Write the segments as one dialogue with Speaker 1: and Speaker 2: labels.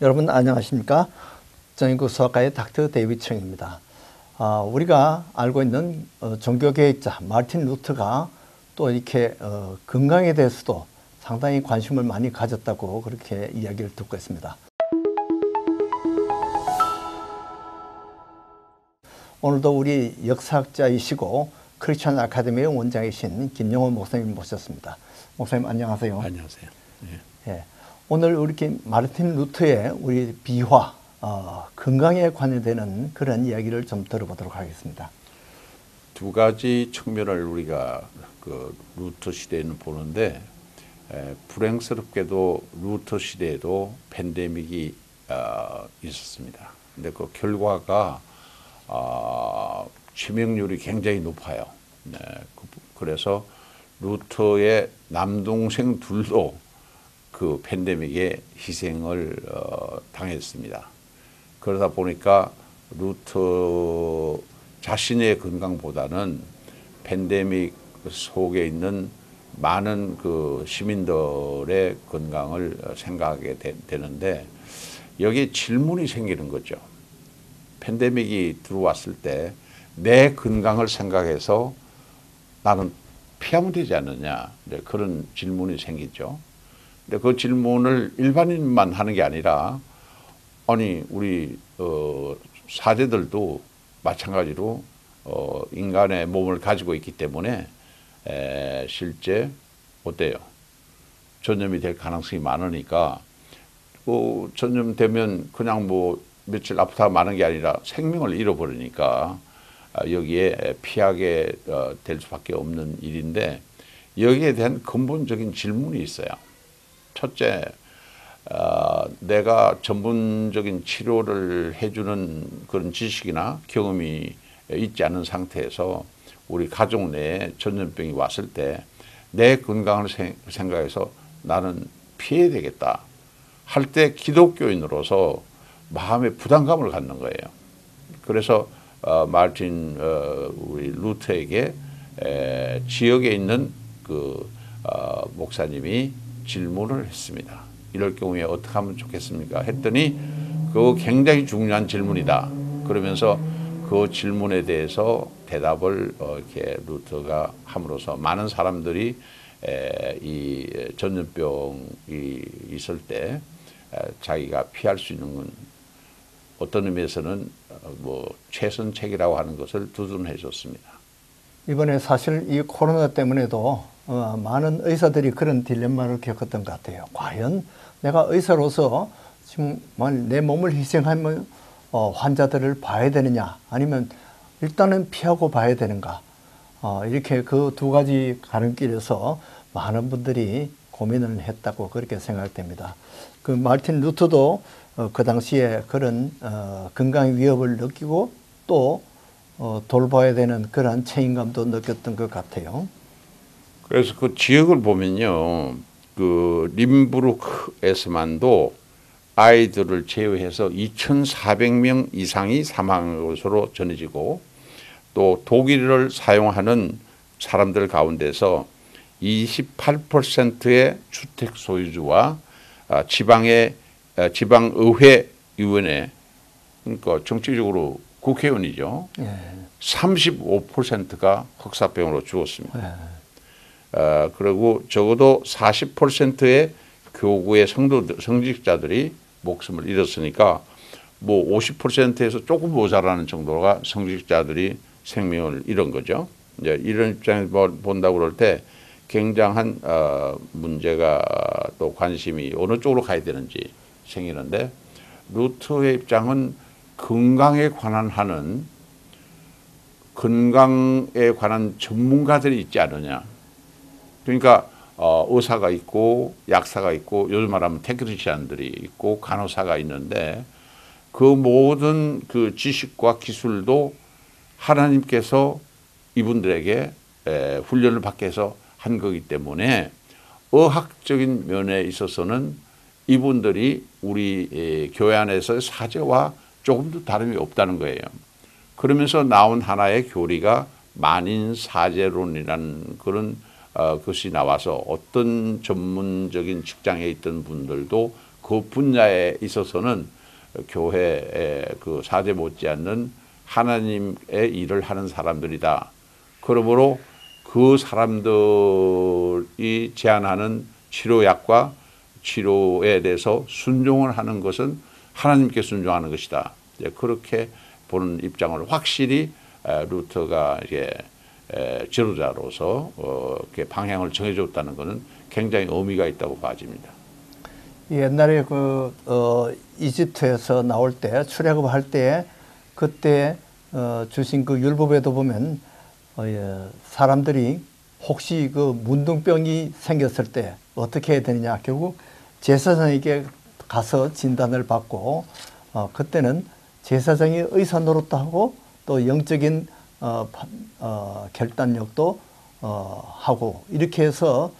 Speaker 1: 여러분 안녕하십니까? 정인구 수학과의 닥터 데이비드 청입니다. 우리가 알고 있는 종교개혁자 마르틴 루터가 또 이렇게 건강에 대해서도 상당히 관심을 많이 가졌다고 그렇게 이야기를 듣고 있습니다. 오늘도 우리 역사학자이시고 크리스천 아카데미의 원장이신 김영호 목사님 모셨습니다. 목사님 안녕하세요.
Speaker 2: 안녕하세요.
Speaker 1: 예. 오늘 이렇게 마르틴 루터의 우리 비화, 건강에 관련되는 그런 이야기를 좀 들어보도록 하겠습니다.
Speaker 2: 두 가지 측면을 우리가 그 루터 시대에는 보는데, 불행스럽게도 루터 시대에도 팬데믹이 있었습니다. 근데 그 결과가 치명률이 굉장히 높아요. 네, 그래서 루터의 남동생 둘도 그 팬데믹에 희생을 당했습니다. 그러다 보니까 루터 자신의 건강보다는 팬데믹 속에 있는 많은 그 시민들의 건강을 생각하게 되는데, 여기에 질문이 생기는 거죠. 팬데믹이 들어왔을 때 내 건강을 생각해서 나는 피하면 되지 않느냐, 그런 질문이 생기죠. 근데 그 질문을 일반인만 하는 게 아니라, 아니 우리 사제들도 마찬가지로 인간의 몸을 가지고 있기 때문에 실제 어때요? 전염이 될 가능성이 많으니까 전염되면 그냥 뭐 며칠 아프다 마는 게 아니라 생명을 잃어버리니까 여기에 피하게 될 수밖에 없는 일인데, 여기에 대한 근본적인 질문이 있어요. 첫째, 내가 전문적인 치료를 해주는 그런 지식이나 경험이 있지 않은 상태에서 우리 가족 내에 전염병이 왔을 때 내 건강을 생각해서 나는 피해야 되겠다 할 때 기독교인으로서 마음의 부담감을 갖는 거예요. 그래서 마르틴 우리 루터에게 지역에 있는 그 목사님이 질문을 했습니다. 이럴 경우에 어떻게 하면 좋겠습니까? 했더니 그거 굉장히 중요한 질문이다. 그러면서 그 질문에 대해서 대답을 이렇게 루터가 함으로써 많은 사람들이 이 전염병이 있을 때 자기가 피할 수 있는 건 어떤 의미에서는 뭐 최선책이라고 하는 것을 두둔해 줬습니다. 이번에
Speaker 1: 사실 이 코로나 때문에도 많은 의사들이 그런 딜레마를 겪었던 것 같아요. 과연 내가 의사로서 지금 내 몸을 희생하면 환자들을 봐야 되느냐, 아니면 일단은 피하고 봐야 되는가, 이렇게 그 두 가지 가름길에서 많은 분들이 고민을 했다고 그렇게 생각됩니다. 그 마르틴 루터도 그 당시에 그런 건강 위협을 느끼고 또 돌봐야 되는 그런 책임감도 느꼈던 것 같아요.
Speaker 2: 그래서 그 지역을 보면요, 그 림부르크에서만도 아이들을 제외해서 2,400명 이상이 사망한 것으로 전해지고, 또 독일을 사용하는 사람들 가운데서 28%의 주택 소유주와 지방의회 위원회, 그러니까 정치적으로 국회의원이죠. 35%가 흑사병으로 죽었습니다. 그리고 적어도 40%의 교구의 성직자들이 목숨을 잃었으니까 뭐 50%에서 조금 모자라는 정도가 성직자들이 생명을 잃은 거죠. 이제 이런 입장에서 본다고 그럴 때 굉장한 문제가 또 관심이 어느 쪽으로 가야 되는지 생기는데, 루터의 입장은 건강에 관한 전문가들이 있지 않느냐. 그러니까 의사가 있고 약사가 있고 요즘 말하면 테크니션들이 있고 간호사가 있는데, 그 모든 그 지식과 기술도 하나님께서 이분들에게 훈련을 받게 해서 한 거기 때문에 의학적인 면에 있어서는 이분들이 우리 교회 안에서의 사제와 조금도 다름이 없다는 거예요. 그러면서 나온 하나의 교리가 만인사제론이라는 그런 것이 나와서 어떤 전문적인 직장에 있던 분들도 그 분야에 있어서는 교회의 그 사제 못지않는 하나님의 일을 하는 사람들이다. 그러므로 그 사람들이 제안하는 치료약과 치료에 대해서 순종을 하는 것은 하나님께 순종하는 것이다. 그렇게 보는 입장을 확실히 루터가 이게 지도자로서 이렇게 방향을 정해줬다는 것은 굉장히 의미가 있다고 봐집니다.
Speaker 1: 옛날에 이집트에서 나올 때 출애굽할 때 그때 주신 그 율법에도 보면 사람들이 혹시 그 문둥병이 생겼을 때 어떻게 해야 되느냐, 결국 제사장에게 가서 진단을 받고 그때는 제사장이 의사 노릇도 하고 또 영적인 결단력도 하고 이렇게 해서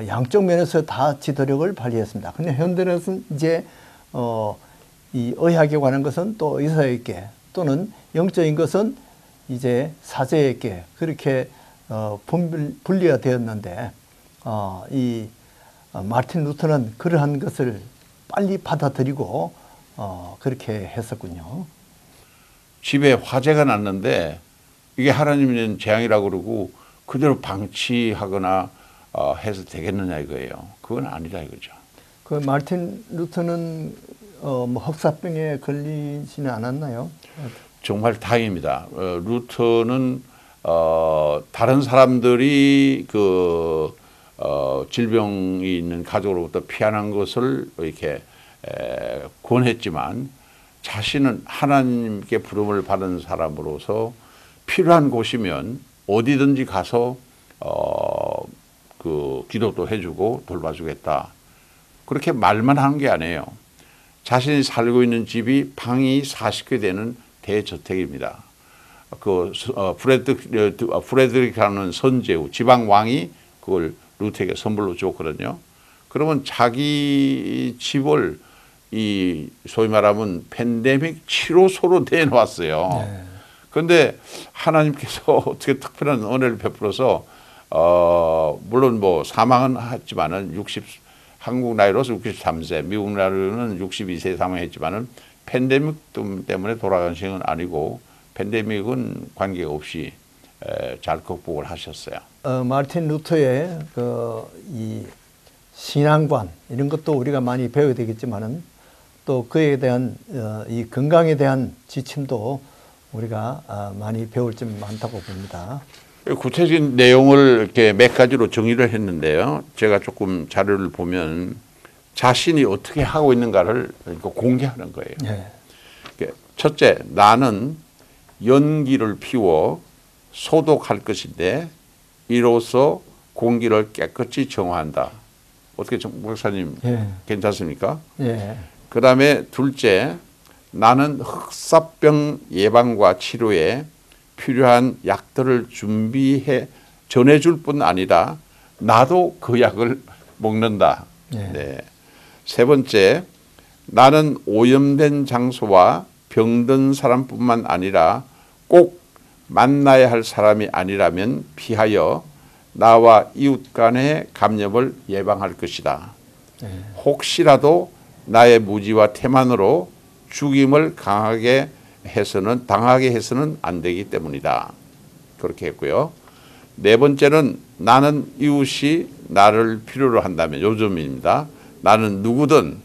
Speaker 1: 양쪽 면에서 다 지도력을 발휘했습니다. 근데 현대는 이제 이 의학에 관한 것은 또 의사에게 또는 영적인 것은 이제 사제에게 그렇게 분리가 되었는데 이 마틴 루터는 그러한 것을 빨리 받아들이고 그렇게 했었군요.
Speaker 2: 집에 화재가 났는데 이게 하나님의 재앙이라고 그러고 그대로 방치하거나 해서 되겠느냐 이거예요. 그건 아니다 이거죠.
Speaker 1: 그 마틴 루터는 뭐 흑사병에 걸리지는 않았나요?
Speaker 2: 정말 다행입니다. 루터는 다른 사람들이 그 질병이 있는 가족으로부터 피하는 것을 이렇게 권했지만 자신은 하나님께 부름을 받은 사람으로서 필요한 곳이면 어디든지 가서 그 기도도 해주고 돌봐주겠다. 그렇게 말만 한 게 아니에요. 자신이 살고 있는 집이 방이 40개 되는 대저택입니다. 그 프레드릭이라는 선제후 지방 왕이 그걸 루터에게 선물로 줬거든요. 그러면 자기 집을 이 소위 말하면 팬데믹 치료소로 내놓았어요. 그런데 하나님께서 어떻게 특별한 은혜를 베풀어서 물론 뭐 사망은 했지만은 한국 나이로서 63세, 미국 나이로는 62세에 사망했지만은 팬데믹 때문에 돌아간 것은 아니고 팬데믹은 관계없이 잘 극복을 하셨어요.
Speaker 1: 마틴 루터의 이 신앙관 이런 것도 우리가 많이 배워야 되겠지만은 또 그에 대한 이 건강에 대한 지침도 우리가 많이 배울 점이 많다고 봅니다.
Speaker 2: 구체적인 내용을 이렇게 몇 가지로 정리를 했는데요. 제가 조금 자료를 보면 자신이 어떻게 하고 있는가를 공개하는 거예요.
Speaker 1: 네.
Speaker 2: 첫째, 나는 연기를 피워 소독할 것인데 이로써 공기를 깨끗이 정화한다. 어떻게 목사님 괜찮습니까? 그 다음에 둘째, 나는 흑사병 예방과 치료에 필요한 약들을 준비해 전해줄 뿐 아니라 나도 그 약을 먹는다. 네. 세 번째, 나는 오염된 장소와 병든 사람뿐만 아니라 꼭 만나야 할 사람이 아니라면 피하여 나와 이웃 간의 감염을 예방할 것이다. 혹시라도 나의 무지와 태만으로 죽임을 당하게 해서는 안 되기 때문이다. 그렇게 했고요. 네 번째는 나는 이웃이 나를 필요로 한다면 요점입니다. 나는 누구든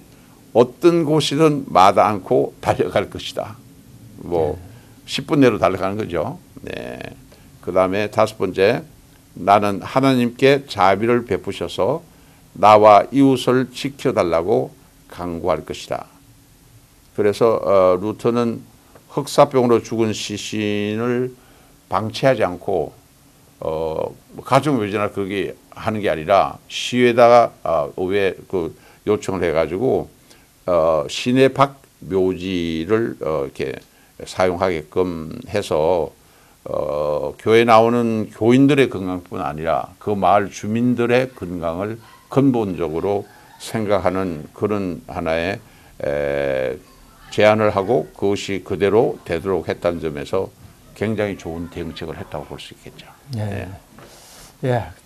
Speaker 2: 어떤 곳이든 마다 않고 달려갈 것이다. 뭐 10분 내로 달려가는 거죠. 네. 그 다음에 다섯 번째, 나는 하나님께 자비를 베푸셔서 나와 이웃을 지켜달라고 강구할 것이다. 그래서 루터는 흑사병으로 죽은 시신을 방치하지 않고 가족 묘지나 그게 하는 게 아니라 시에다가 왜 그 요청을 해가지고 시내 밖 묘지를 이렇게 사용하게끔 해서 교회 나오는 교인들의 건강뿐 아니라 그 마을 주민들의 건강을 근본적으로 생각하는 그런 하나의 제안을 하고 그것이 그대로 되도록 했다는 점에서 굉장히 좋은 대응책을 했다고 볼 수 있겠죠.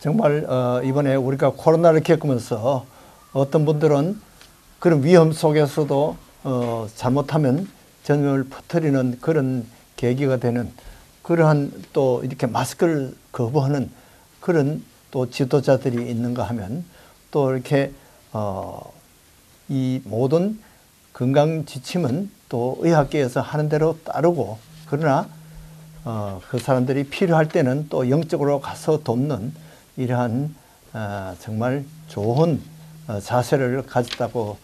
Speaker 1: 정말 이번에 우리가 코로나를 겪으면서 어떤 분들은 그런 위험 속에서도 잘못하면 전염을 퍼뜨리는 그런 계기가 되는 그러한 또 이렇게 마스크를 거부하는 그런 또 지도자들이 있는가 하면 또 이렇게 이 모든 건강 지침은 또 의학계에서 하는 대로 따르고 그러나 그 사람들이 필요할 때는 또 영적으로 가서 돕는 이러한 정말 좋은 자세를 가졌다고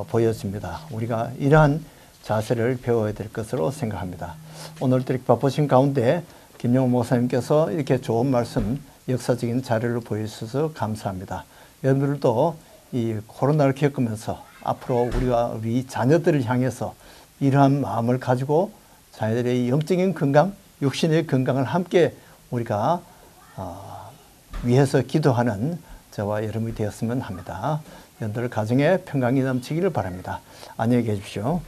Speaker 1: 보여집니다. 우리가 이러한 자세를 배워야 될 것으로 생각합니다. 오늘도 이렇게 바쁘신 가운데 김영호 목사님께서 이렇게 좋은 말씀, 역사적인 자료를 보여주셔서 감사합니다. 여러분들도 이 코로나를 겪으면서 앞으로 우리 자녀들을 향해서 이러한 마음을 가지고 자녀들의 영적인 건강, 육신의 건강을 함께 우리가 위해서 기도하는 저와 여러분이 되었으면 합니다. 여러분들 가정에 평강이 넘치기를 바랍니다. 안녕히 계십시오.